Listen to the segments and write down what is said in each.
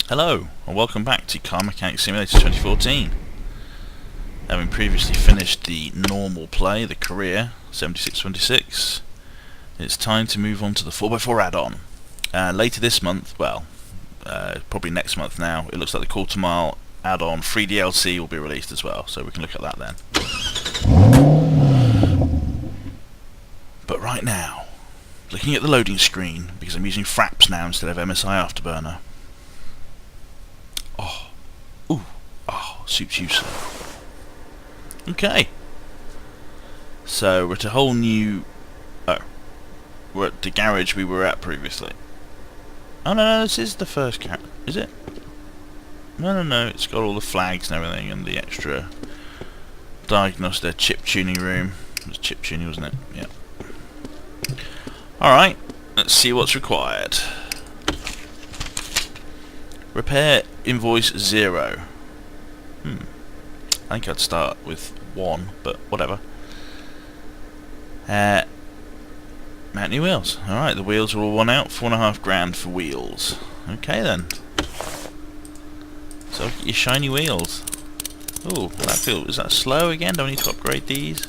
Hello, and welcome back to Car Mechanics Simulator 2014. Having previously finished the normal play, the career, 7626, it's time to move on to the 4x4 add-on. Later this month, probably next month now, it looks like the quarter mile add-on free DLC will be released as well, so we can look at that then. But right now, looking at the loading screen, because I'm using Fraps now instead of MSI Afterburner. Suits you, sir. Okay. So we're at a whole new... we're at the garage we were at previously. Oh no, this is the first car. Is it? No, it's got all the flags and everything and the extra diagnostic chip tuning room. It was chip tuning, wasn't it? Yeah. Alright, let's see what's required. Repair Invoice 0. I think I'd start with 1, but whatever. Mount new wheels. Alright, the wheels are all one out, £4.5 for wheels. Okay then. So look at your shiny wheels. Oh, is that slow again? Do I need to upgrade these?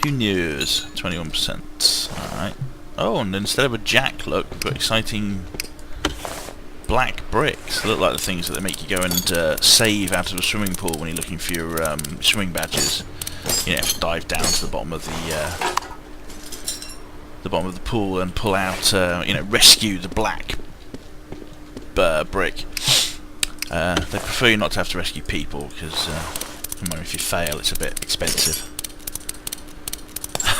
Who knows? 21%. Alright. Oh, and instead of a jack, look, we've got exciting black bricks. They look like the things that they make you go and save out of a swimming pool when you're looking for your swimming badges. You know, have to dive down to the bottom of the pool and pull out, rescue the black brick. They prefer you not to have to rescue people because, if you fail, it's a bit expensive.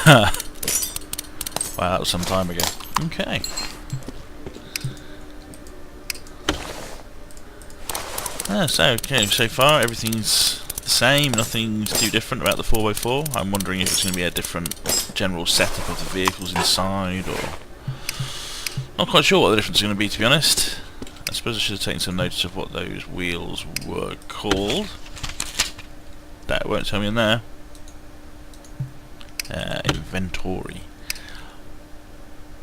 Wow, that was some time ago. Okay. So far everything's the same, nothing's too different about the 4x4. I'm wondering if it's going to be a different general setup of the vehicles inside, or... Not quite sure what the difference is going to be, to be honest. I suppose I should have taken some notice of what those wheels were called. That won't tell me in there. Inventory.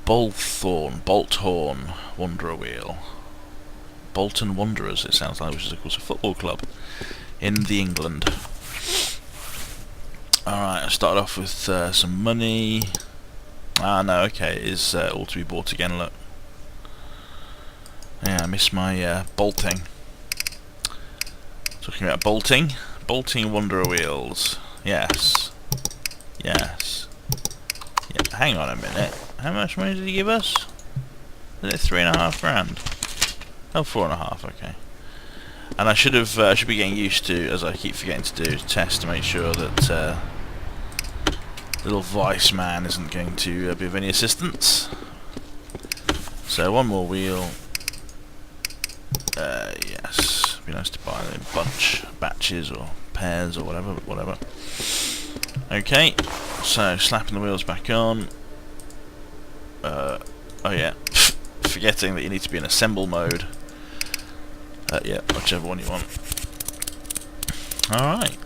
Bolthorn, Wanderer wheel. Bolton Wanderers, it sounds like, which is of course a football club in the England. Alright, I started off with some money. No, okay, it is all to be bought again, look. Yeah, I missed my bolting. Talking about bolting. Bolting Wanderer wheels. Yes. Yeah, hang on a minute. How much money did he give us? Is it £3.5 grand? Oh, 4.5, okay. And I should be getting used to, as I keep forgetting to do, test to make sure that little Vice Man isn't going to be of any assistance. So one more wheel. Yes, be nice to buy them in batches or pairs or whatever. Okay, so slapping the wheels back on. Oh yeah, forgetting that you need to be in assemble mode. Yeah, whichever one you want. Alright.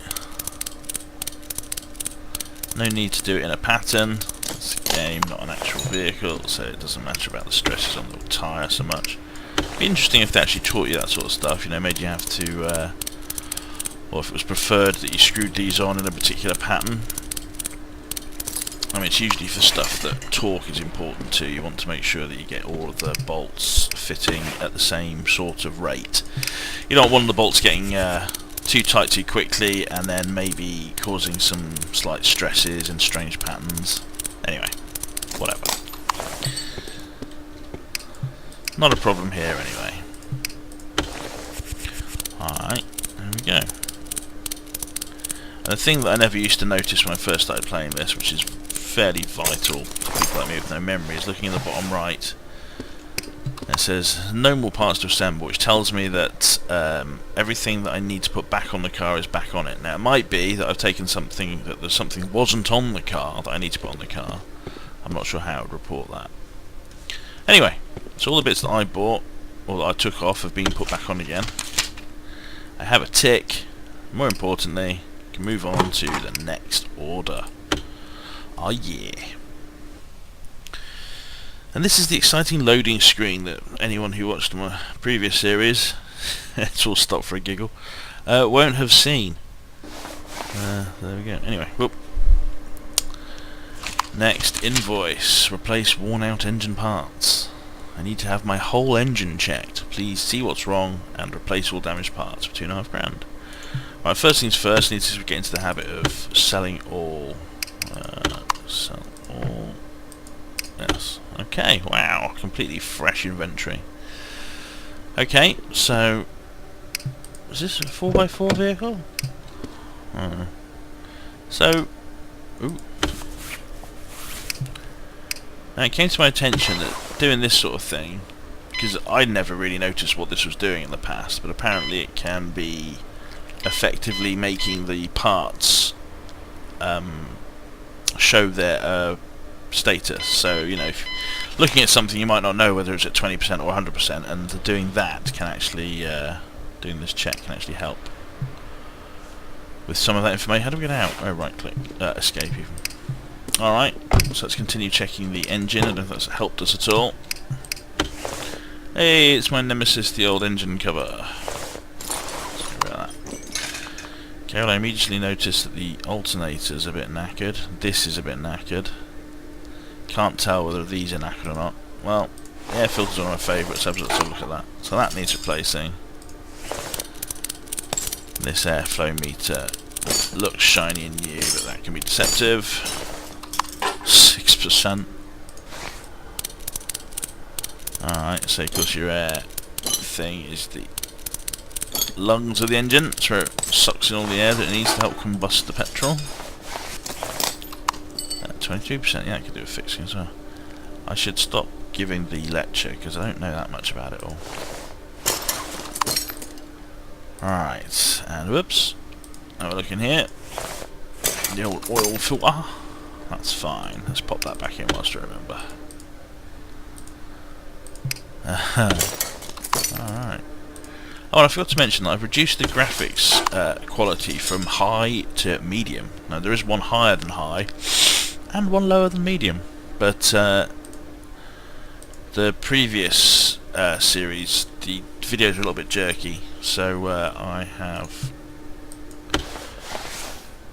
No need to do it in a pattern. It's a game, not an actual vehicle, so it doesn't matter about the stresses on the tyre so much. It'd be interesting if they actually taught you that sort of stuff, made you have to, or if it was preferred that you screwed these on in a particular pattern. I mean, it's usually for stuff that torque is important to. You want to make sure that you get all of the bolts fitting at the same sort of rate. You don't want the bolts getting too tight too quickly and then maybe causing some slight stresses and strange patterns. Anyway, whatever. Not a problem here anyway. Alright, there we go. And the thing that I never used to notice when I first started playing this, which is fairly vital to people like me with no memory, is looking in the bottom right. It says no more parts to assemble, which tells me that everything that I need to put back on the car is back on it. Now it might be that I've taken something that there's something wasn't on the car that I need to put on the car. I'm not sure how I would report that. Anyway, so all the bits that I bought or that I took off have been put back on again. I have a tick. More importantly, I can move on to the next order. Oh yeah. And this is the exciting loading screen that anyone who watched my previous series, it's all stopped for a giggle, won't have seen. There we go. Anyway, whoop. Next, invoice. Replace worn out engine parts. I need to have my whole engine checked. Please see what's wrong and replace all damaged parts for £2.5 grand. Right, first things first, I need to get into the habit of selling all. Sell all. Yes. Okay, wow, completely fresh inventory. Okay, so is this a 4x4 vehicle? So, ooh. Now it came to my attention that doing this sort of thing, because I'd never really noticed what this was doing in the past, but apparently it can be effectively making the parts show their status. So, you know, if looking at something you might not know whether it's at 20% or 100%, and doing that can actually, doing this check can actually help with some of that information. How do we get out? Oh, right click, escape even. Alright, so let's continue checking the engine. I don't know if that's helped us at all. Hey, it's my nemesis, the old engine cover. Let's get rid of that. Okay, well, I immediately noticed that the alternator's a bit knackered. This is a bit knackered. Can't tell whether these are knackered or not. Well, the air filter's one of my favourites, so let's have a look at that. So that needs replacing. This airflow meter looks shiny and new, but that can be deceptive. 6%. Alright, so of course your air thing is the lungs of the engine. That's where it sucks in all the air that it needs to help combust the petrol. 22%, yeah, I could do a fixing as well. I should stop giving the lecture because I don't know that much about it all. Alright, and whoops. Have a look in here. The old oil filter. That's fine. Let's pop that back in whilst I remember. Alright. Oh, and I forgot to mention that I've reduced the graphics quality from high to medium. Now, there is one higher than high and one lower than medium. But the previous series, the videos are a little bit jerky. So I have...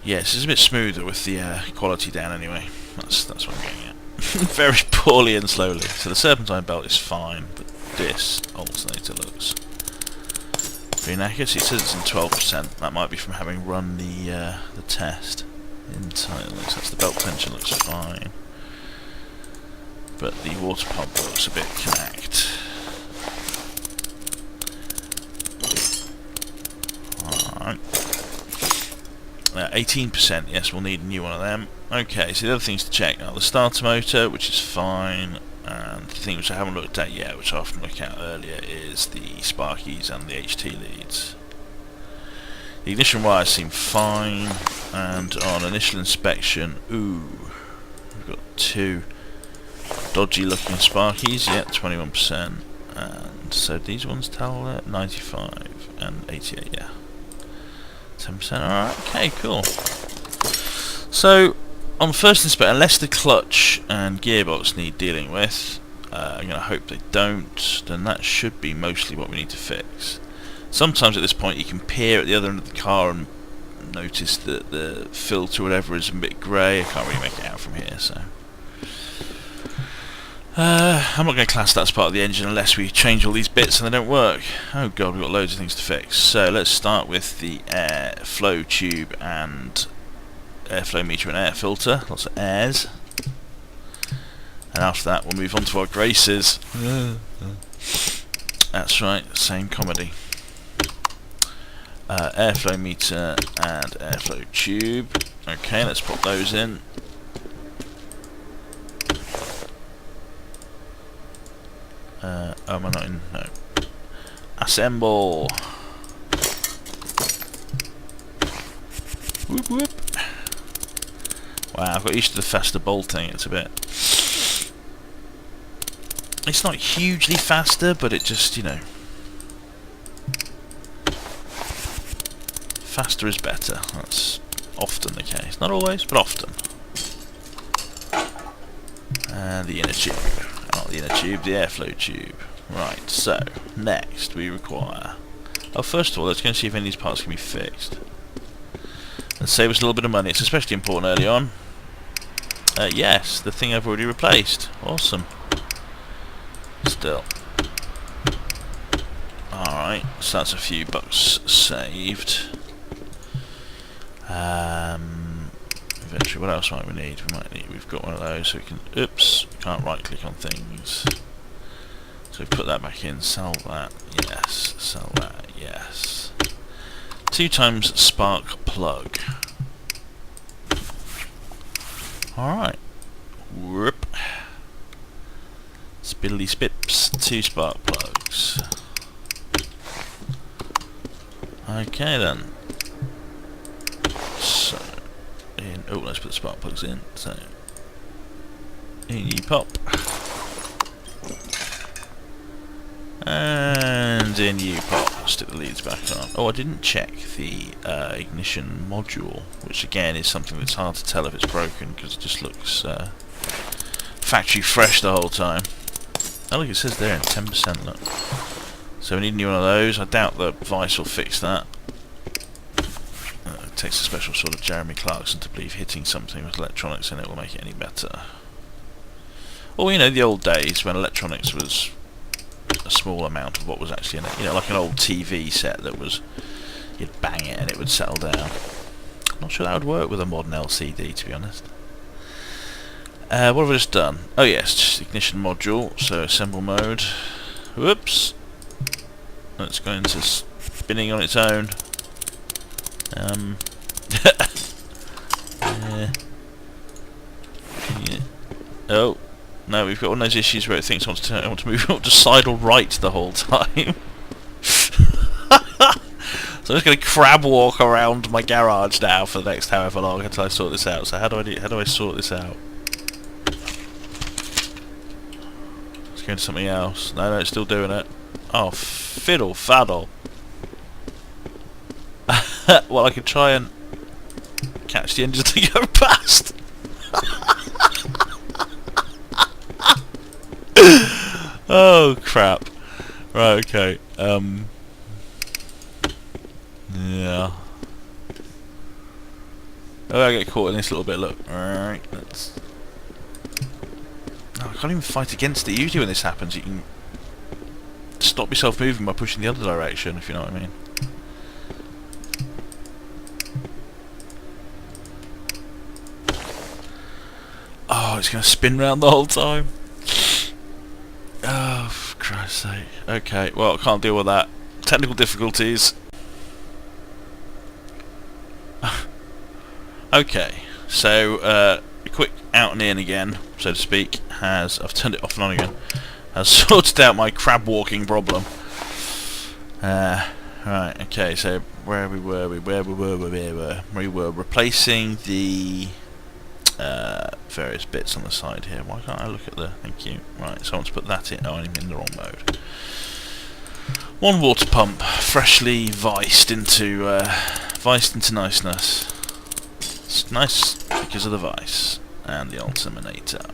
Yes, it's a bit smoother with the quality down anyway. That's what I'm getting at. Very poorly and slowly. So the serpentine belt is fine, but this alternator looks pretty knackered. See, it says it's in 12%. That might be from having run the test entirely. So that's the belt tension looks fine, but the water pump looks a bit cracked. 18%, yes, we'll need a new one of them. Okay, so the other things to check are the starter motor, which is fine, and the thing which I haven't looked at yet, which I often look at earlier, is the sparkies and the HT leads. The ignition wires seem fine, and on initial inspection, we've got two dodgy looking sparkies, yeah, 21%, and so these ones tell 95 and 88, yeah. 10%, alright, okay, cool. So, on first inspection, unless the clutch and gearbox need dealing with, I'm going to hope they don't, then that should be mostly what we need to fix. Sometimes at this point you can peer at the other end of the car and notice that the filter or whatever is a bit grey. I can't really make it out from here, so... I'm not going to class that as part of the engine unless we change all these bits and they don't work. Oh god, we've got loads of things to fix. So let's start with the air flow tube and airflow meter and air filter. Lots of airs. And after that we'll move on to our graces. That's right, same comedy. Airflow meter and airflow tube. Okay, let's put those in. Oh, am I not in? No. Assemble! Whoop whoop! Wow, I've got used to the faster bolting, it's a bit... It's not hugely faster, but it just, you know... Faster is better, that's often the case. Not always, but often. And the inner tube. Not the inner tube, the airflow tube. Right, so, next we require... Oh, first of all, let's go and see if any of these parts can be fixed. And save us a little bit of money. It's especially important early on. Yes, the thing I've already replaced. Awesome. Still. Alright, so that's a few bucks saved. Eventually, what else might we need? We've got one of those, so we can... Oops, can't right click on things. So we put that back in, sell that, yes, sell that, yes. 2 times spark plug. Alright. Whoop. Spiddly spips, 2 spark plugs. Okay then. So, oh, let's put the spark plugs in. So, in you pop. And in you pop. Stick the leads back on. Oh, I didn't check the ignition module, which again is something that's hard to tell if it's broken because it just looks factory fresh the whole time. Oh look, it says there 10%. Look. So we need a new one of those. I doubt the Vice will fix that. It takes a special sort of Jeremy Clarkson to believe hitting something with electronics in it will make it any better. Or you know, the old days when electronics was a small amount of what was actually in it. You know, like an old TV set that was, you'd bang it and it would settle down. I'm not sure that would work with a modern LCD, to be honest. What have I just done? Oh yes, just ignition module, so assemble mode. Whoops! Let's go into spinning on its own. Yeah. Oh. No, we've got one of those issues where it thinks I want to move up to side or right the whole time. So I'm just going to crab walk around my garage now for the next however long until I sort this out. So how do I sort this out? Let's go into something else. No, it's still doing it. Oh, fiddle faddle. Well, I could try and catch the engine to go past. Oh crap! Right, okay. Yeah. Oh, I get caught in this little bit. Look. Alright, let's. Oh, I can't even fight against it. Usually when this happens, you can stop yourself moving by pushing the other direction, if you know what I mean. Oh, it's going to spin round the whole time. Oh, for Christ's sake. Okay, well, I can't deal with that. Technical difficulties. Okay, so, a quick out and in again, so to speak, I've turned it off and on again, has sorted out my crab walking problem. Right, okay, so where we were replacing the various bits on the side here. Why can't I look at the... Thank you. Right, so I want to put that in. Oh, I'm in the wrong mode. One water pump, freshly viced into niceness. It's nice because of the vice and the Ultiminator.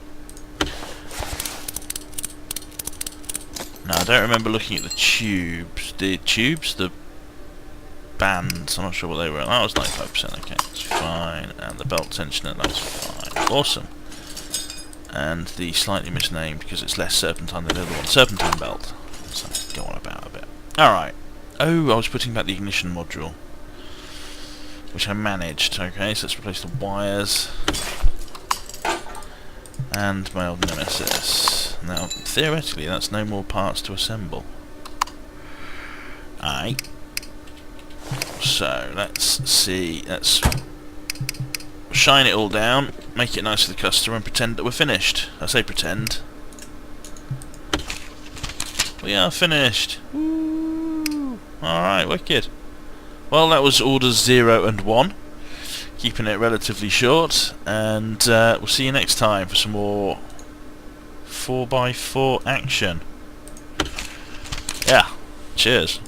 Now, I don't remember looking at the tubes. The bands, I'm not sure what they were. That was 95%, okay, that's fine. And the belt tensioner, that was fine. Awesome. And the slightly misnamed, because it's less serpentine than the other one, serpentine belt. So, go on about a bit. Alright. Oh, I was putting back the ignition module, which I managed. Okay, so let's replace the wires. And my old nemesis. Now, theoretically, that's no more parts to assemble. Aye. So, let's see, let's shine it all down, make it nice for the customer and pretend that we're finished. I say pretend. We are finished! Woo! Alright, wicked. Well, that was orders 0 and 1. Keeping it relatively short, and we'll see you next time for some more 4x4 action. Yeah, cheers.